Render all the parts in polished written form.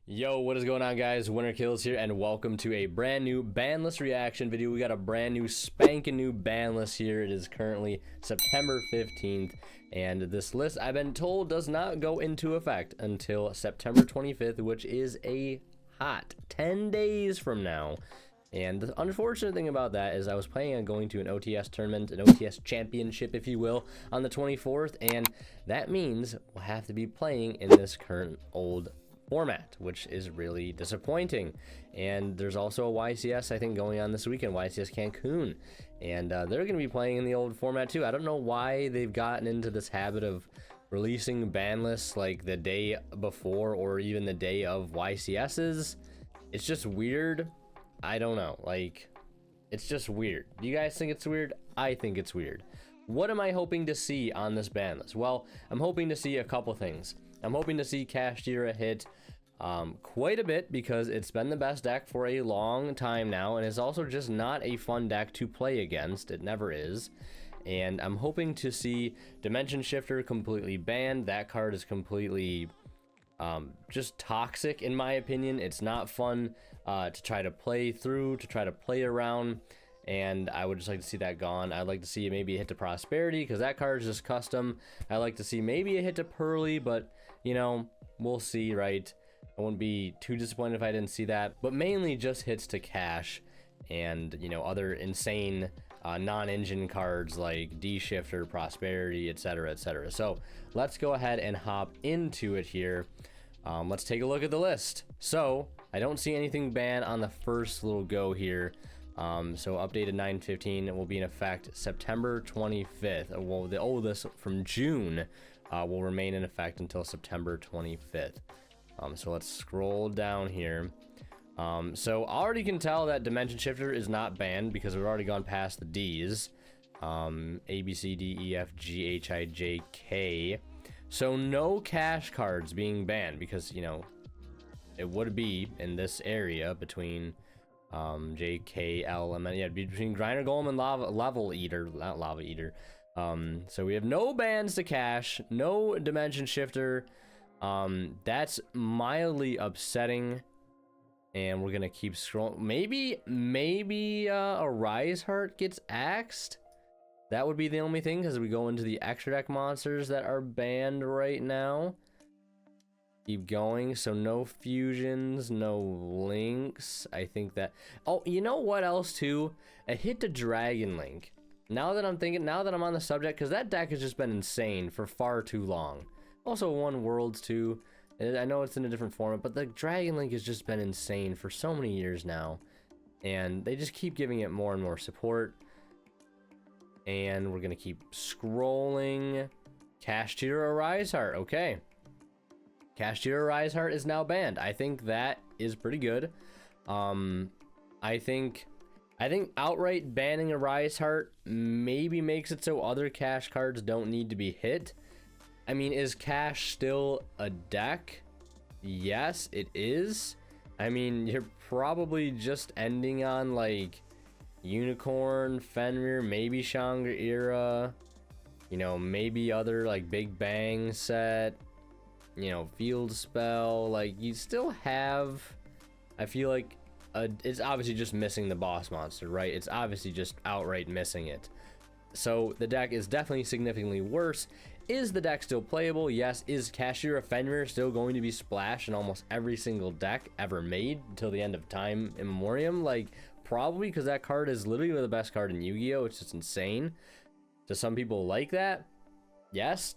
Yo, what is going on, guys? Winter Kills here, and welcome to a brand new ban list reaction video. We got a brand new spanking new ban list here. It is currently September 15th, and this list, I've been told, does not go into effect until September 25th, which is a hot 10 days from now. And the unfortunate thing about that is I was planning on going to an OTS tournament, an OTS championship, if you will, on the 24th, and that means we'll have to be playing in this current old format, which is really disappointing. And there's also a YCS, I think, going on this weekend, YCS Cancun, and they're going to be playing in the old format too. I don't know why they've gotten into this habit of releasing ban lists like the day before or even the day of YCS's. It's just weird. I don't know, like, it's just weird. Do you guys think it's weird? I think it's weird. What am I hoping to see on this ban list? Well, I'm hoping to see a couple things. I'm hoping to see Kashtira hit quite a bit because it's been the best deck for a long time now, and it's also just not a fun deck to play against. It never is. And I'm hoping to see Dimension Shifter completely banned. That card is completely just toxic, in my opinion. It's not fun to try to play through, to try to play around, and I would just like to see that gone. I'd like to see maybe a hit to Prosperity, because that card is just custom. I'd like to see maybe a hit to Pearly, but, you know, we'll see, right? I wouldn't be too disappointed if I didn't see that, but mainly just hits to Cash and, you know, other insane non-engine cards like D-Shifter, Prosperity, etc., etc. So let's go ahead and hop into it here. Let's take a look at the list. So I don't see anything banned on the first little go here. So updated 9/15 will be in effect September 25th. Well, the oldest from June will remain in effect until September 25th. So let's scroll down here. So already can tell that Dimension Shifter is not banned because we've already gone past the D's. A, B, C, D, E, F, G, H, I, J, K. So no cash cards being banned because, you know, it would be in this area between J, K, L, M, N. Yeah, between Grinder Golem and Level Eater, not Lava Eater. So we have no bans to cash, no Dimension Shifter. That's mildly upsetting. And we're gonna keep scrolling. Maybe a Rise Heart gets axed. That would be the only thing, because we go into the extra deck monsters that are banned right now. Keep going. So no fusions, no links. I think that. Oh, you know what else too? A hit to Dragon Link. Now that I'm thinking, now that I'm on the subject, because that deck has just been insane for far too long. Also won Worlds too. I know it's in a different format, but the Dragon Link has just been insane for so many years now, and they just keep giving it more and more support. And we're gonna keep scrolling. Kashtira Rise Heart, okay. Kashtira Rise Heart is now banned. I think that is pretty good. I think outright banning a Rise Heart maybe makes it so other cash cards don't need to be hit. I mean, is Cash still a deck? Yes, it is. I mean, you're probably just ending on, like, Unicorn, Fenrir, maybe Shangri-La, you know, maybe other, like, Big Bang set, you know, Field Spell. Like, you still have, I feel like, it's obviously just missing the boss monster, right? It's obviously just outright missing it. So the deck is definitely significantly worse. Is the deck still playable? Yes. Is Kashtira Fenrir still going to be splashed in almost every single deck ever made until the end of time immemorial? Like, probably, because that card is literally the best card in Yu-Gi-Oh! It's just insane. Do some people like that? Yes.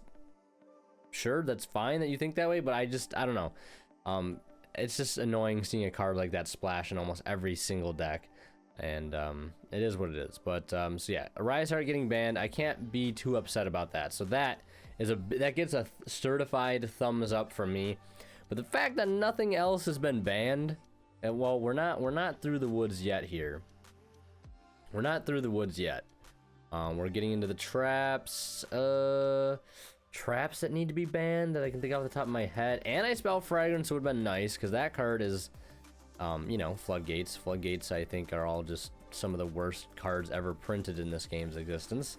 Sure, that's fine that you think that way, but I don't know. It's just annoying seeing a card like that splash in almost every single deck. And it is what it is. But so yeah, Rise Heart getting banned, I can't be too upset about that. So that gets a certified thumbs up from me. But the fact that nothing else has been banned, and well, we're not through the woods yet here. We're not through the woods yet. We're getting into the traps. Traps that need to be banned that I can think off the top of my head. Anti-Spell Fragrance would have been nice, because that card is, you know, Floodgates. Floodgates, I think, are all just some of the worst cards ever printed in this game's existence.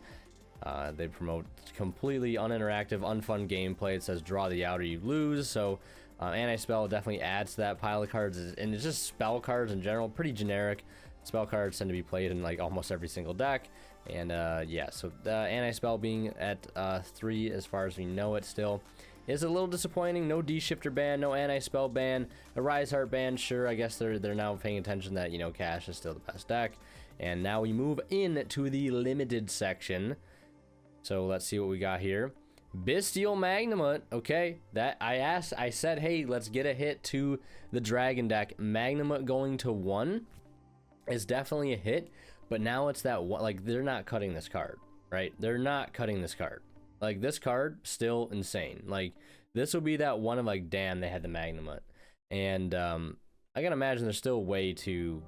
They promote completely uninteractive, unfun gameplay. It says draw the outer, you lose. So Anti-spell definitely adds to that pile of cards, and it's just spell cards in general, pretty generic. Spell cards tend to be played in like almost every single deck, and yeah, so the anti-spell being at 3 as far as we know it still is a little disappointing. No D-shifter ban, no anti-spell ban, a Rise Heart ban. Sure, I guess they're now paying attention that, you know, Cash is still the best deck. And now we move in to the limited section. So let's see what we got here. Bestial Magnamut. Okay, that I said, hey, let's get a hit to the Dragon deck. Magnamut going to 1 is definitely a hit, but now it's that one, like, they're not cutting this card, right? They're not cutting this card. Like, this card, still insane. Like, this will be that one of, like, damn, they had the Magnamut. And I can imagine there's still a way to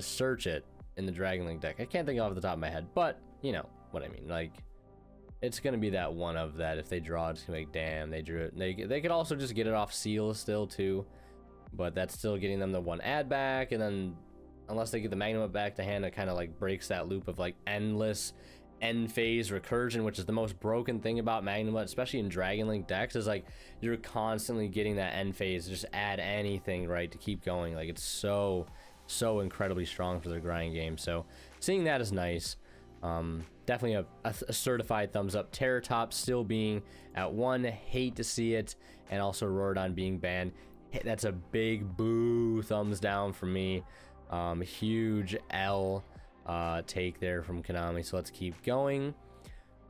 search it in the Dragon Link deck. I can't think off the top of my head, but you know what I mean. Like, it's gonna be that one of that. If they draw, it's gonna be like, damn, they drew it. They could also just get it off seal still too, but that's still getting them the 1 add back, and then unless they get the Magnamut back to hand, it kind of like breaks that loop of like endless end phase recursion, which is the most broken thing about Magnamut, especially in Dragon Link decks, is like you're constantly getting that end phase. Just add anything, right, to keep going. Like, it's so incredibly strong for their grind game. So seeing that is nice. Definitely a certified thumbs up. Terratop still being at 1, hate to see it, and also Rorodon being banned. That's a big boo thumbs down for me. Huge L take there from Konami, so let's keep going.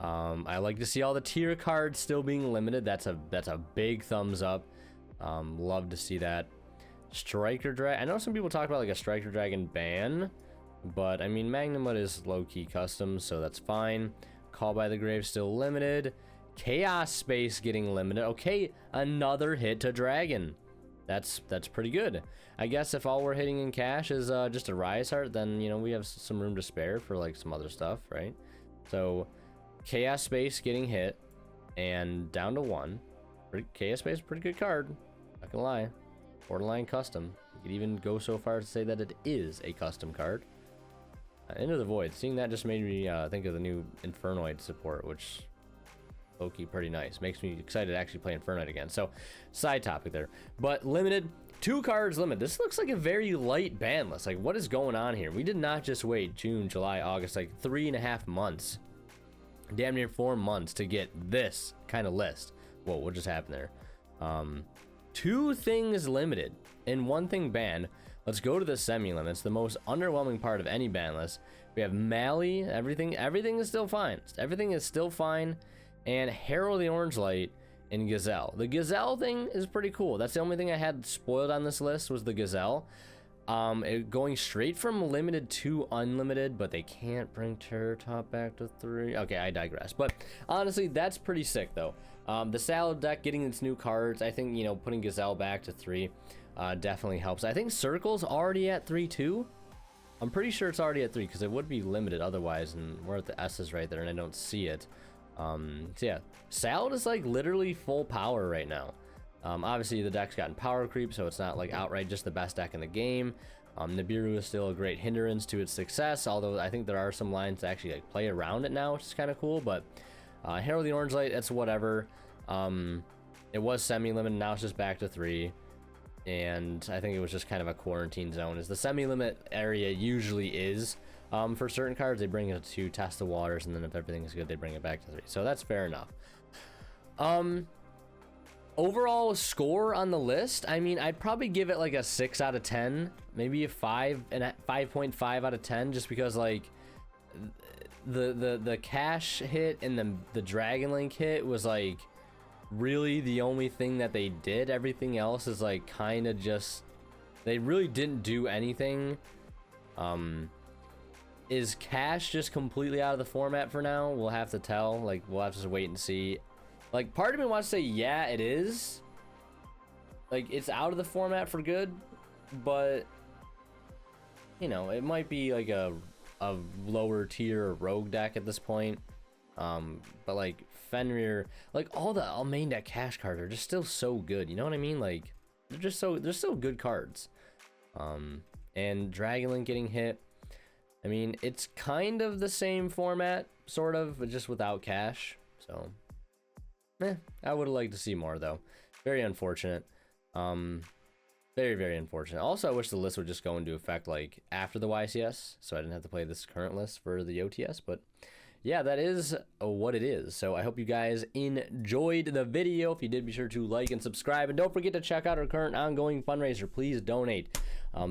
I like to see all the tier cards still being limited. That's a big thumbs up. Love to see that. Striker Dragon. I know some people talk about like a Striker Dragon ban, but I mean, Magnamut is low-key custom, so that's fine. Call by the Grave still limited. Chaos Space getting limited. Okay, another hit to Dragon. That's pretty good. I guess if all we're hitting in cash is just a Rise Heart, then, you know, we have some room to spare for like some other stuff, right? So Chaos Space getting hit and down to 1. Chaos Space, pretty good card, not gonna lie. Borderline custom. You could even go so far as to say that it is a custom card. Into the Void. Seeing that just made me think of the new Infernoid support, which low-key pretty nice. Makes me excited to actually play Infernoid again. So, side topic there. But limited, 2 cards limit. This looks like a very light ban list. Like, what is going on here? We did not just wait June, July, August, like 3.5 months. Damn near 4 months to get this kind of list. Whoa, what just happened there? 2 things limited and 1 thing banned. Let's go to the semi-limits, the most underwhelming part of any ban list. We have Mally, everything is still fine. Everything is still fine. And Herald the Orange Light and Gazelle. The Gazelle thing is pretty cool. That's the only thing I had spoiled on this list was the Gazelle. Going straight from limited to unlimited, but they can't bring Terratop back to 3. Okay, I digress. But honestly, that's pretty sick though. The Salad deck getting its new cards, I think, you know, putting Gazelle back to 3 definitely helps. I think Circle's already at 3 too. I'm pretty sure it's already at 3 because it would be limited otherwise, and we're at the S's right there and I don't see it. So yeah, Salad is like literally full power right now. Obviously the deck's gotten power creep, so it's not like outright just the best deck in the game. Nibiru is still a great hindrance to its success, although I think there are some lines to actually like play around it now, which is kind of cool. But Herald the Orange Light, it's whatever. It was semi-limited, now it's just back to 3. And I think it was just kind of a quarantine zone, as the semi-limit area usually is. For certain cards, they bring it to test the waters, and then if everything is good, they bring it back to 3. So that's fair enough. Overall score on the list, I mean, I'd probably give it like a 6 out of 10, maybe a 5.5 out of 10, just because like the cash hit and the Dragon Link hit was like really the only thing that they did. Everything else is like kind of just, they really didn't do anything. Is cash just completely out of the format for now? We'll have to tell. Like, we'll have to just wait and see. Like, part of me wants to say, yeah, it is. Like, it's out of the format for good, but, you know, it might be like a lower tier rogue deck at this point. But like Fenrir, like all the main deck cash cards are just still so good. You know what I mean? Like, they're still good cards. And Dragon Link getting hit. I mean, it's kind of the same format, sort of, but just without cash. So, I would have liked to see more, though. Very unfortunate. Very, very unfortunate. Also, I wish the list would just go into effect like after the YCS, so I didn't have to play this current list for the OTS. But yeah, that is what it is. So I hope you guys enjoyed the video. If you did, be sure to like and subscribe, and don't forget to check out our current ongoing fundraiser. Please donate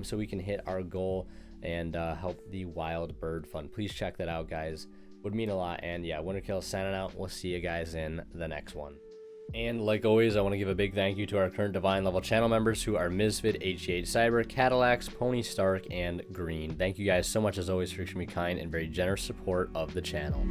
so we can hit our goal and help the Wild Bird Fund. Please check that out, guys. Would mean a lot. And yeah, Winterkill signing out. We'll see you guys in the next one. And like always, I want to give a big thank you to our current Divine level channel members, who are Misfit, HGH Cyber, Cadillacs, Pony Stark, and Green. Thank you guys so much as always for showing me kind and very generous support of the channel.